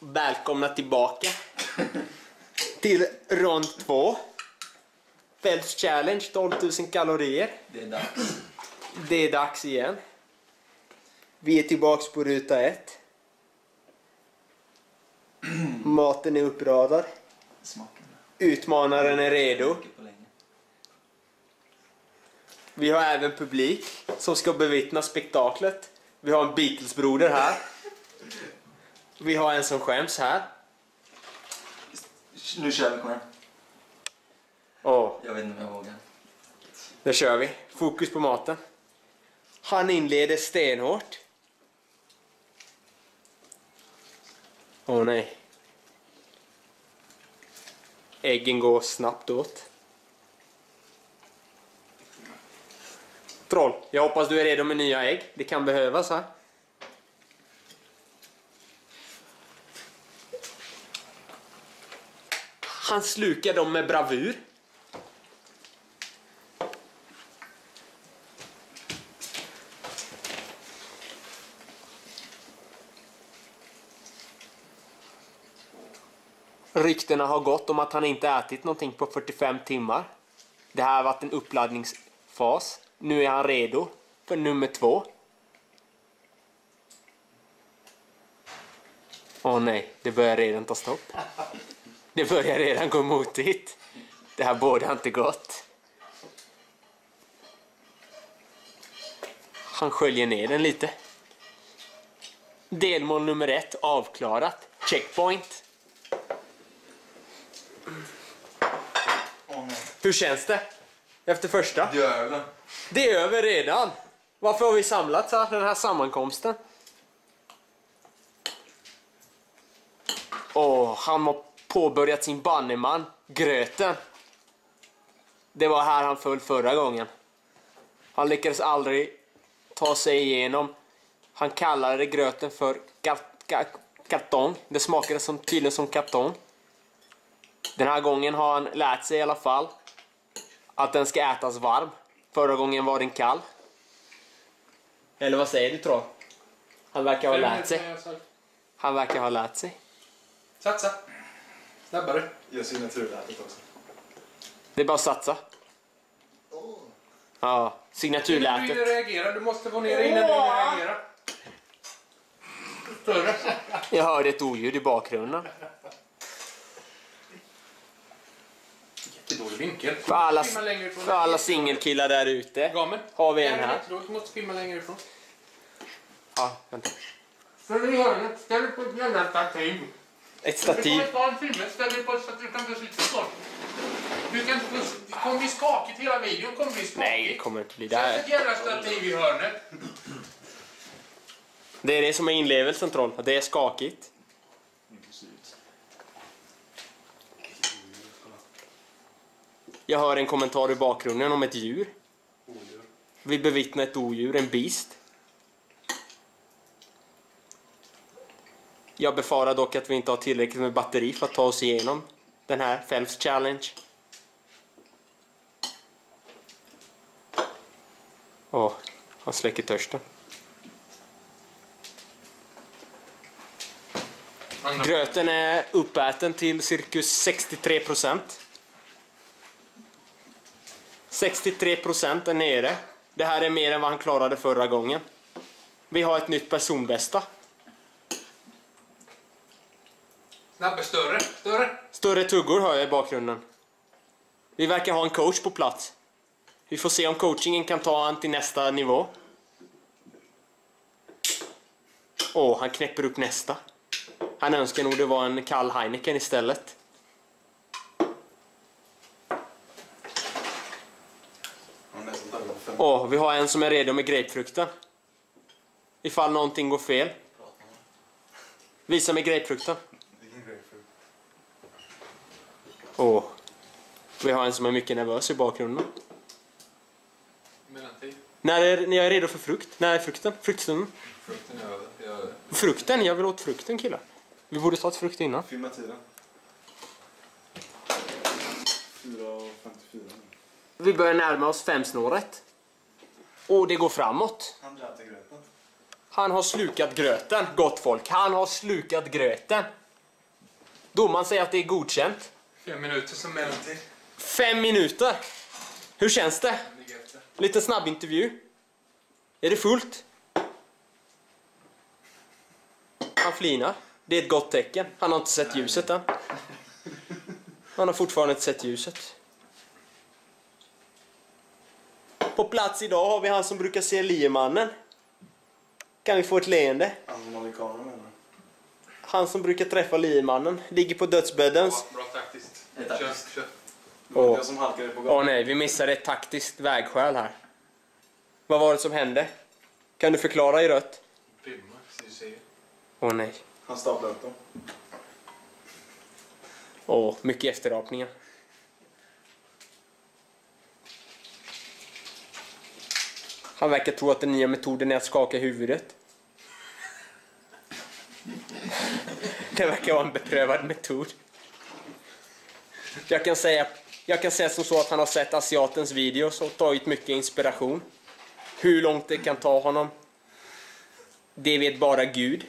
Välkomna tillbaka till rond 2. Phelps Challenge, 12 000 kalorier. Det är dags. Det är dags igen. Vi är tillbaks på ruta 1. Maten är uppradad. Smaken. Utmanaren är redo. Vi har även publik som ska bevittna spektaklet. Vi har en Beatles-broder här. Vi har en som skäms här. Nu kör vi, kom igen. Jag vet inte om jag vågar. Då kör vi. Fokus på maten. Han inleder stenhårt. Nej. Äggen går snabbt åt. Troll, jag hoppas du är redo med nya ägg. Det kan behövas här. Han slukar dem med bravur. Ryktena har gått om att han inte ätit någonting på 45 timmar. Det här har varit en uppladdningsfas. Nu är han redo för nummer 2. Nej, det börjar redan ta stopp. Det börjar redan gå motigt. Det här borde inte gått. Han sköljer ner den lite. Delmål nummer 1 avklarat. Checkpoint. Hur känns det? Efter första? Det är över. Det är över redan. Varför har vi samlats här? Den här sammankomsten. Han har påbörjat sin banneman. Gröten. Det var här han föll förra gången. Han lyckades aldrig ta sig igenom. Han kallade gröten för kartong. Det smakade tydligen som kartong. Den här gången har han lärt sig i alla fall att den ska ätas varm. Förra gången var den kall. Eller vad säger du, Troll? Han verkar ha lärt sig. Han verkar ha lärt sig. Satsa. Snabbare. Jag ser naturlätet också. Det är bara att satsa. Ja, Du signaturlätet. reagerar. Du måste gå ner innan du reagerar. Större. Jag hörde ett oljud i bakgrunden. Jättedålig vinkel. För alla singelkillar där ute Gamen. har vi en här. Du måste filma längre ifrån. Ja, vänta. Ställ dig i hörnet. Ställ dig på ett jävla stativ. Ett Du stativ. kommer ta en film. Ställ dig på ett stativ. Du kan inte sitta så. Du kan inte... Det kommer bli skakigt. Hela videon kommer bli skakigt. Nej, det kommer inte bli det Sätt här. ett jävla stativ i hörnet. Det är det som är inlevelsen, Troll. Det är skakigt. Jag hör en kommentar i bakgrunden om ett djur. Vi bevittnar ett odjur, en beast. Jag befarar dock att vi inte har tillräckligt med batteri för att ta oss igenom den här Phelps Challenge. Han släcker törsten. Gröten är uppäten till cirkus 63%. 63% är nere. Det här är mer än vad han klarade förra gången. Vi har ett nytt personbästa. Snabbe, större. Större tuggor hör jag i bakgrunden. Vi verkar ha en coach på plats. Vi får se om coachingen kan ta han till nästa nivå. Han knäpper upp nästa. Han önskar nog det var en kall Heineken istället. Vi har en som är redo med grapefrukten. Ifall någonting går fel. Visa mig grapefrukten. Vi har en som är mycket nervös i bakgrunden. När jag är redo för frukt. När är frukten? Fruktstunden. Frukten är över. Frukten? Jag vill åt frukten, killar. Vi borde ta ett frukt innan. Filma tiden. 4:54. Vi börjar närma oss 5-snåret. Det går framåt. Han äter gröten. Han har slukat gröten, gott folk. Han har slukat gröten. Domaren säger att det är godkänt. 5 minuter som mellantid. 5 minuter. Hur känns det? Lite snabb intervju. Är det fullt? Han flinar. Det är ett gott tecken. Han har inte sett ljuset än. Han har fortfarande inte sett ljuset. På plats idag har vi han som brukar se liemannen. Kan vi få ett leende? Han som brukar träffa liemannen. Ligger på dödsbädden. Bra taktiskt. Det är taktiskt. Kör. Jag som halkade på gång. Nej, vi missade ett taktiskt vägskäl här. Vad var det som hände? Kan du förklara i rött? Filma, så du ser. Nej. Han staplade upp dem. Mycket efterapningar. Han verkar tro att den nya metoden är att skaka huvudet. Det verkar vara en beprövad metod. Jag kan säga som så att han har sett asiatens videos och tagit mycket inspiration. Hur långt det kan ta honom, det vet bara Gud.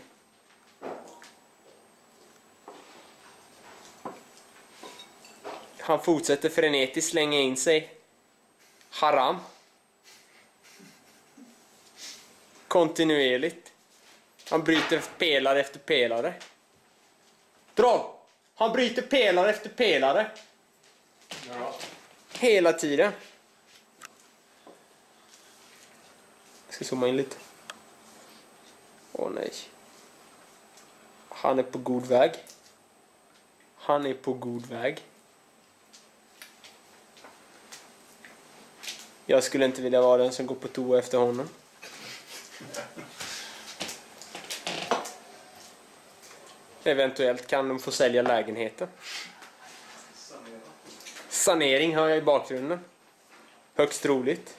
Han fortsätter frenetiskt slänga in sig haram. Kontinuerligt. Han bryter pelare efter pelare. Drag! Han bryter pelare efter pelare. Ja. Hela tiden. Jag ska zooma in lite. Nej. Han är på god väg. Han är på god väg. Jag skulle inte vilja vara den som går på toa efter honom. Eventuellt kan de få sälja lägenheten. Sanering hör jag i bakgrunden. Högst troligt.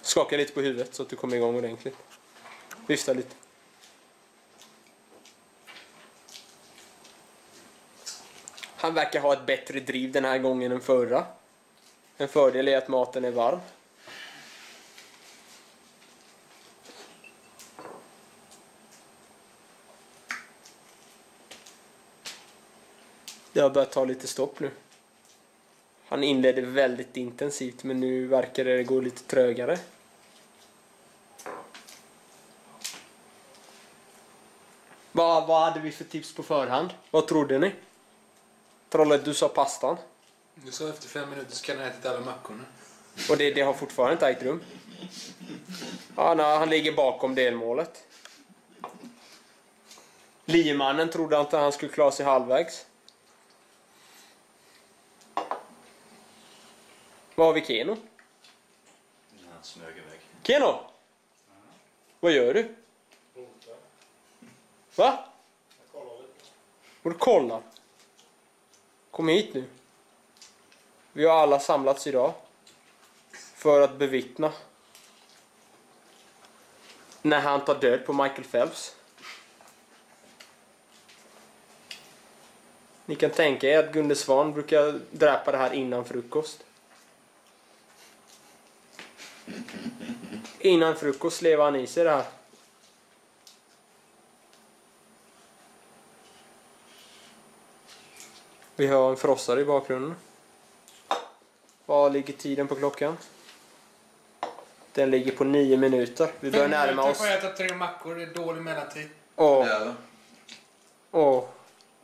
Skaka lite på huvudet så att du kommer igång ordentligt. Vifta lite. Han verkar ha ett bättre driv den här gången än förra. En fördel är att maten är varm. Det har börjat ta lite stopp nu. Han inledde väldigt intensivt, men nu verkar det gå lite trögare. Vad hade vi för tips på förhand? Vad trodde ni? Trollet, du sa pastan. Du sa efter 5 minuter så kan han ätit alla mackorna. Och det har fortfarande inte ägt rum. Ja, han ligger bakom delmålet. Liemannen trodde inte han skulle klara sig halvvägs. Vad har vi Keno? Han smög iväg. Keno! Vad gör du? Va? Och du kollar? Kom hit nu. Vi har alla samlats idag för att bevittna när han tar död på Michael Phelps. Ni kan tänka er att Gunde Svan brukar dräpa det här innan frukost. Innan frukost lever han i sig det här. Vi har en frossare i bakgrunden. Vad ligger tiden på klockan? Den ligger på 9 minuter. Vi börjar närma oss. Jag får äta 3 mackor, det är dålig mellantid.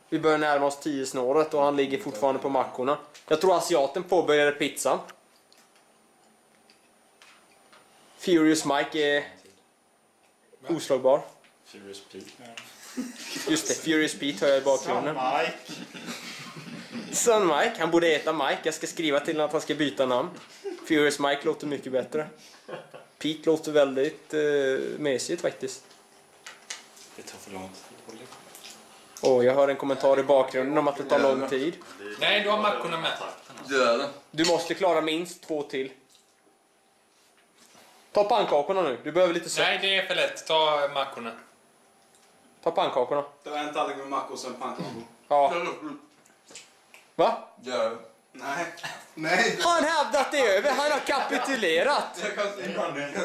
Vi börjar närma oss 10-snåret och han ligger fortfarande på mackorna. Jag tror asiaten påbörjade pizzan. Furious Mike är oslagbar. Furious Pete. Just det, Furious Pete hör jag i bakgrunden. Son Mike, han borde heta Mike. Jag ska skriva till honom att han ska byta namn. Furious Mike låter mycket bättre. Pete låter väldigt mesigt faktiskt. Det tar för lång tid. Jag hör en kommentar i bakgrunden om att det tar lång tid. Nej, du har mackorna med. Du måste klara minst 2 till. Ta pannkakorna nu, du behöver lite sött. Nej, det är för lätt. Ta mackorna. Ta pannkakorna. Det var en tallrik med mackor och sen pannkakor. Ja. Va? Ja. Nej. Han hävdar att det är över, han har kapitulerat. Jag kastade in handduken.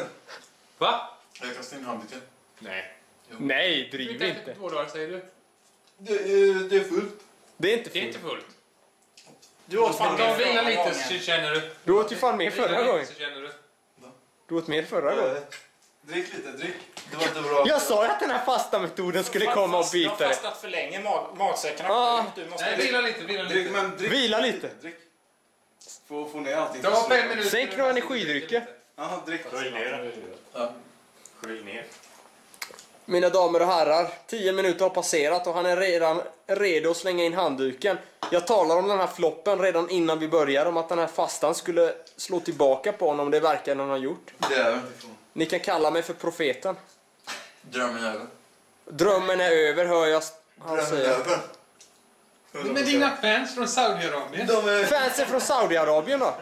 Va? Jag kastade in handduken. Nej. Nej, driv Du inte. inte. 2 dagar säger du. Det är fullt. Det är inte Det är fullt. inte fullt. Du åt Fan, mer ta vila förra lite gången. så känner du. Du åt ju fan mer förra Vila lite gången. så känner du. Du åt mer förra gången. Drick lite, drick. Det var inte bra. Jag sa ju att den här fasta metoden skulle komma och Du byta har det. fastat för länge. Magsäcken har Ja. du måste Nej, vila lite, vila Drick, lite. men drick. Vila lite. Drick. Få ner allting. Ta 5 minuter. Sänk några energidrycker. Jaha, drick. Skölj ner. Ja. Skölj ner. Mina damer och herrar, 10 minuter har passerat och han är redan redo att slänga in handduken. Jag talar om den här floppen redan innan vi börjar, om att den här fastan skulle slå tillbaka på honom, det verkar den ha gjort. Det är Ni kan kalla mig för profeten. drömmen över. Drömmen är över, hör jag han säga. över. Men dina fans från Saudiarabien. Fansen från Saudiarabien då?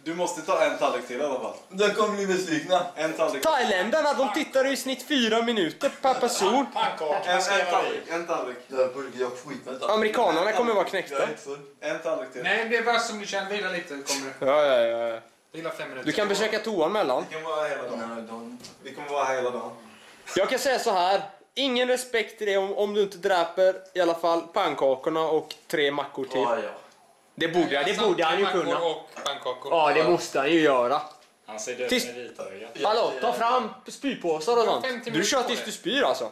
Du måste ta en tallrik till i alla fall. De kommer bli besvikna. En tallrik. Thailändarna, de tittar i snitt 4 minuter per person. Pannkaka ska jag vara i. En tallrik. Jag skit med det. Amerikanerna kommer vara knäckta. En tallrik till. Nej, det är bara som du känner. Vila lite. Kommer du. Ja. Vila 5 minuter. Du kan besöka toan mellan. Vi kan vara hela dagen. Vi kommer vara här hela dagen. Jag kan säga så här. Ingen respekt till det om du inte dräper i alla fall pannkakorna och 3 mackor till. Ja. Det borde han ju kunna. Och pannkakor. Ja, det måste han ju göra. Han ser död Tyst. med vita ögat. Hallå, ta fram spypåsar och sånt. 50 Du minuter kör på tills det. du spyr alltså.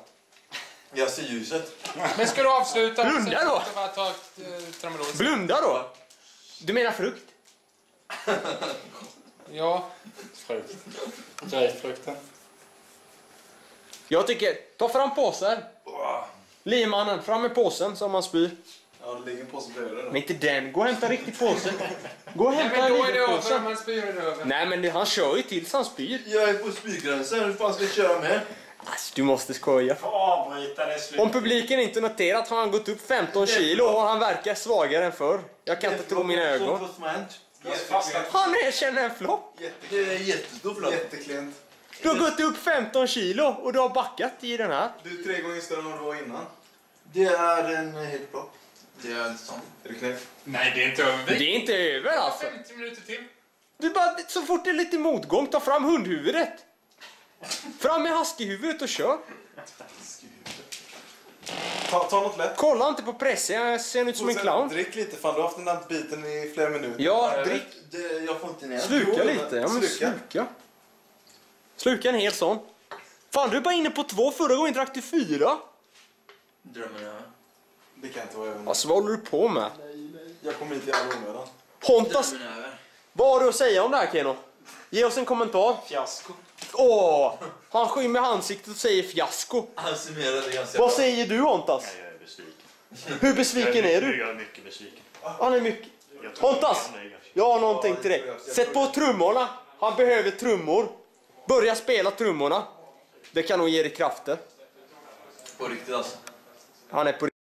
Jag ser ljuset. Men ska du avsluta? Blunda Sen då. ska bara ta ett tramadol. Blunda då. Du menar frukt? Ja. Frukt. Grapefrukten. Jag tycker, ta fram påsar. Limannen, fram med påsen som man spyr. Ja, det ligger en påse bredvid dig. Men inte den, gå och hämta en riktig påse. Gå och Nej, hämta men en då är det riktig över. påse. Om man spyr är det över. Nej men han kör ju tills han spyr. Jag är på spygränsen. Hur fan ska jag köra med? Alltså, du måste skoja. Avbryta det slut. Om publiken inte noterat har han gått upp 15 kilo och han verkar svagare än förr. Jag kan inte tro mina ögon. Vad som har hänt? Han erkänner en flopp. Det är jättestor flopp. Jätteklent. Du har gått upp 15 kilo och du har backat i den här. Du är 3 gånger större än vad du var innan. Det är en helt flopp. Det är inte sant. Är du knäckt? Nej, det är inte över. Det är inte över alltså. 50 minuter till. Du bara, så fort det är lite motgång, ta fram hundhuvudet. Fram med huskyhuvudet och kör. Ta något lätt. Kolla inte på pressen, jag ser ut som en clown. Drick lite, fan du har haft den där biten i flera minuter. Ja, drick. Jag får inte ner. Sluka lite. Ja, men sluka. Sluka en hel sån. Fan, du är bara inne på 2. Förra gången drack du 4. Drömmen över. Det kan inte vara över. Alltså, vad håller du på med? Jag kommer hit i all onödan. Hontas, Drömmen över. vad har du att säga om det här, Keno? Ge oss en kommentar. Fiasko. Åh, han skymmer ansiktet och säger fiasko. Han summerade ganska Vad bra. säger du, Hontas? Jag är besviken. Hur besviken är du? Jag är mycket besviken. Han är mycket. Hontas, jag har någonting till dig. Sätt på trummorna. Han behöver trummor. Börja spela trummorna. Det kan nog ge dig krafter. På riktigt alltså. Han är på